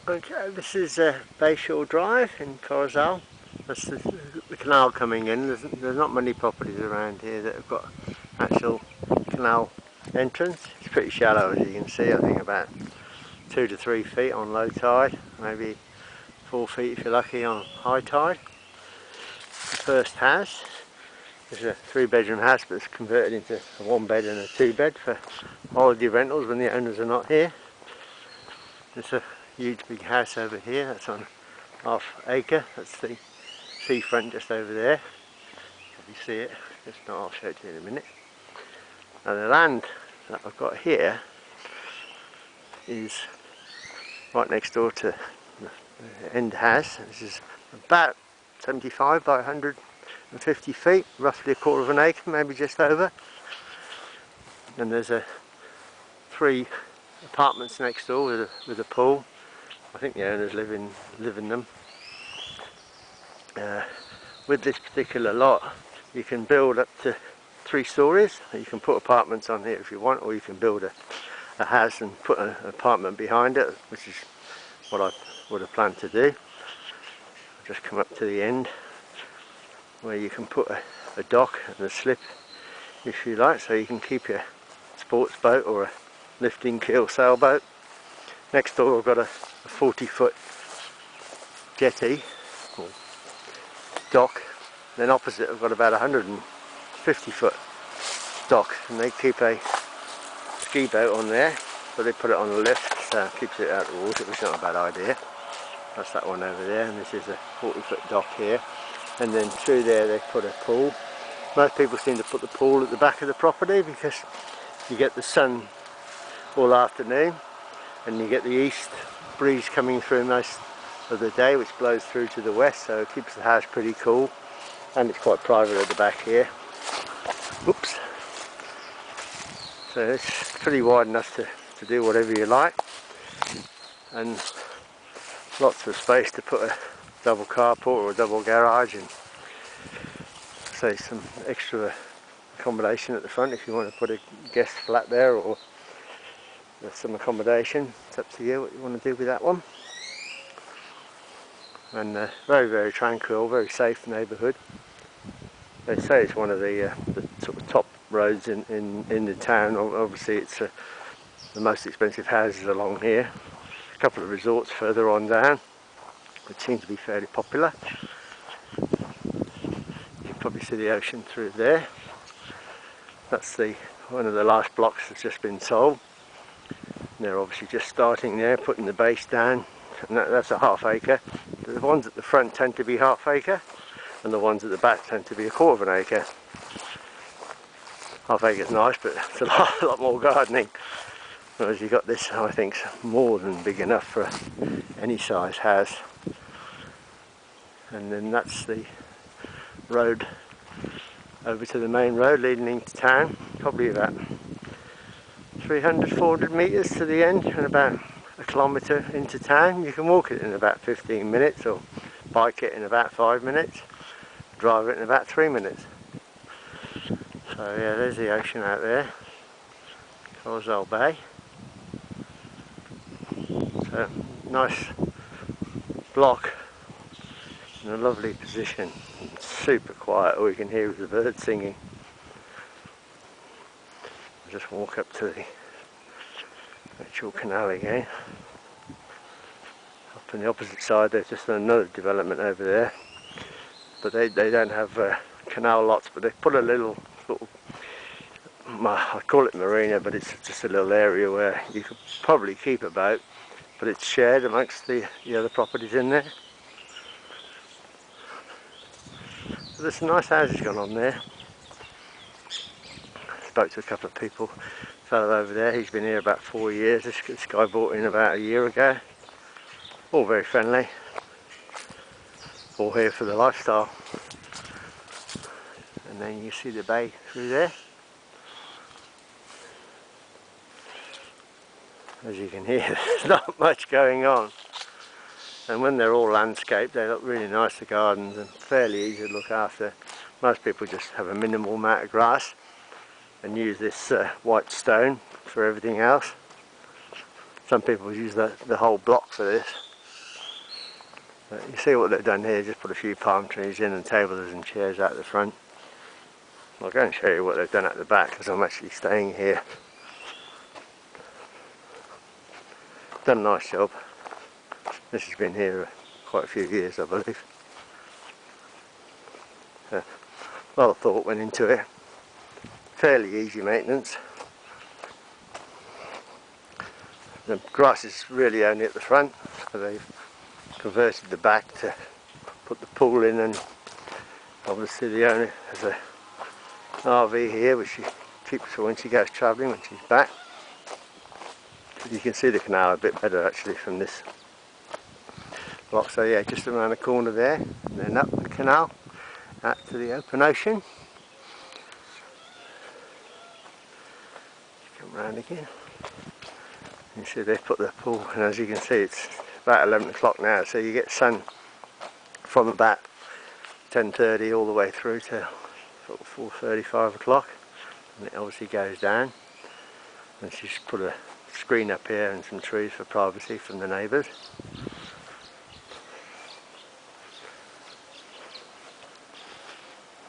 Okay, this is Bayshore Drive in Corozal. That's the canal coming in. There's not many properties around here that have got actual canal entrance. It's pretty shallow, as you can see. I think about 2 to 3 feet on low tide, maybe 4 feet if you're lucky on high tide. The first house is a 3-bedroom house, but it's converted into a 1-bed and a 2-bed for holiday rentals when the owners are not here. There's a huge big house over here. That's on ½ acre. That's the seafront just over there. You see it. If not, I'll show it to you in a minute. Now the land that I've got here is right next door to the end house. This is about 75 by 150 feet, roughly 1/4 acre, maybe just over. And there's 3 apartments next door with a pool. I think the owners live in them. With this particular lot, you can build up to 3 stories. You can put apartments on here if you want, or you can build a house and put an apartment behind it, which is what I would have planned to do. I'll just come up to the end where you can put a dock and a slip if you like, so you can keep your sports boat or a lifting keel sailboat. Next door I've got a 40-foot jetty or dock. Then opposite I've got about 150-foot dock, and they keep a ski boat on there, but they put it on a lift, so it keeps it out of the water, which is not a bad idea. That's that one over there, and this is a 40-foot dock here. And then through there they put a pool. Most people seem to put the pool at the back of the property because you get the sun all afternoon, and you get the east breeze coming through most of the day, which blows through to the west, so it keeps the house pretty cool. And it's quite private at the back here. Oops. So it's pretty wide enough to do whatever you like, and lots of space to put a double carport or a double garage, and say some extra accommodation at the front if you want to put a guest flat there, or there's some accommodation. It's up to you what you want to do with that one. And very, very tranquil, very safe neighbourhood. They say it's one of the sort of top roads in the town. Obviously it's the most expensive houses along here. A couple of resorts further on down, which seem to be fairly popular. You can probably see the ocean through there. That's one of the last blocks that's just been sold. They're obviously just starting there, putting the base down, and that's a ½ acre. The ones at the front tend to be ½ acre, and the ones at the back tend to be 1/4 acre. ½ acre is nice, but it's a lot more gardening. Whereas you've got this, I think, more than big enough for any size house. And then that's the road over to the main road leading into town, probably about 300-400 metres to the end, and about 1 kilometre into town. You can walk it in about 15 minutes, or bike it in about 5 minutes, drive it in about 3 minutes. So yeah, there's the ocean out there, Corozal Bay. So nice block in a lovely position. It's super quiet. All you can hear is the birds singing. I'll just walk up to the actual canal again. Up on the opposite side there's just another development over there, but they don't have canal lots, but they've put a little sort of, I call it marina, but it's just a little area where you could probably keep a boat, but it's shared amongst the other properties in there. So there's some nice houses going on there. Spoke to a couple of people. Fellow over there, he's been here about 4 years. This guy bought in about a year ago. All very friendly. All here for the lifestyle. And then you see the bay through there. As you can hear, there's not much going on. And when they're all landscaped, they look really nice, the gardens, and fairly easy to look after. Most people just have a minimal amount of grass and use this white stone for everything else. Some people use the whole block for this. But you see what they've done here, just put a few palm trees in and tables and chairs out the front. I'll go and show you what they've done at the back because I'm actually staying here. Done a nice job. This has been here quite a few years, I believe. A lot of thought went into it. Fairly easy maintenance. The grass is really only at the front, so they've converted the back to put the pool in, and obviously the owner has an RV here which she keeps for when she goes travelling when she's back. You can see the canal a bit better actually from this block. So yeah, just around the corner there, and then up the canal out to the open ocean. Come round again. You see they put the pool, and as you can see it's about 11 o'clock now, so you get sun from about 10:30 all the way through to 4:30, 5 o'clock, and it obviously goes down. And she's put a screen up here and some trees for privacy from the neighbours.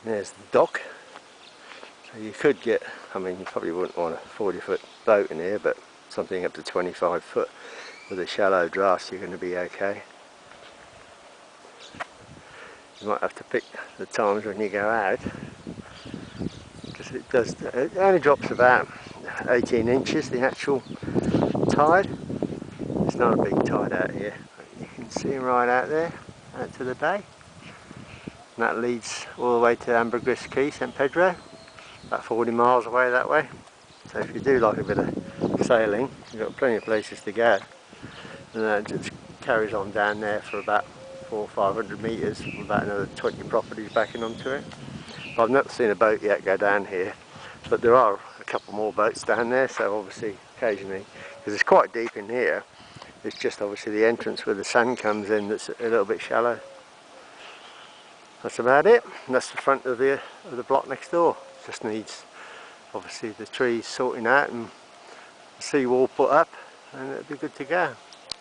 There's the dock. So you could get, I mean you probably wouldn't want a 40-foot boat in here, but something up to 25 foot with a shallow draft you're going to be okay. You might have to pick the times when you go out, because it only drops about 18 inches, the actual tide. It's not a big tide out here. You can see them right out there, out to the bay. And that leads all the way to Ambergris Key, St Pedro, about 40 miles away that way. So if you do like a bit of sailing, you've got plenty of places to go. And then it just carries on down there for about 400 or 500 metres, with about another 20 properties backing onto it. But I've not seen a boat yet go down here, but there are a couple more boats down there, so obviously occasionally, because it's quite deep in here, it's just obviously the entrance where the sand comes in that's a little bit shallow. That's about it. And that's the front of the block next door. Just needs obviously the trees sorting out and the seawall put up, and it'll be good to go.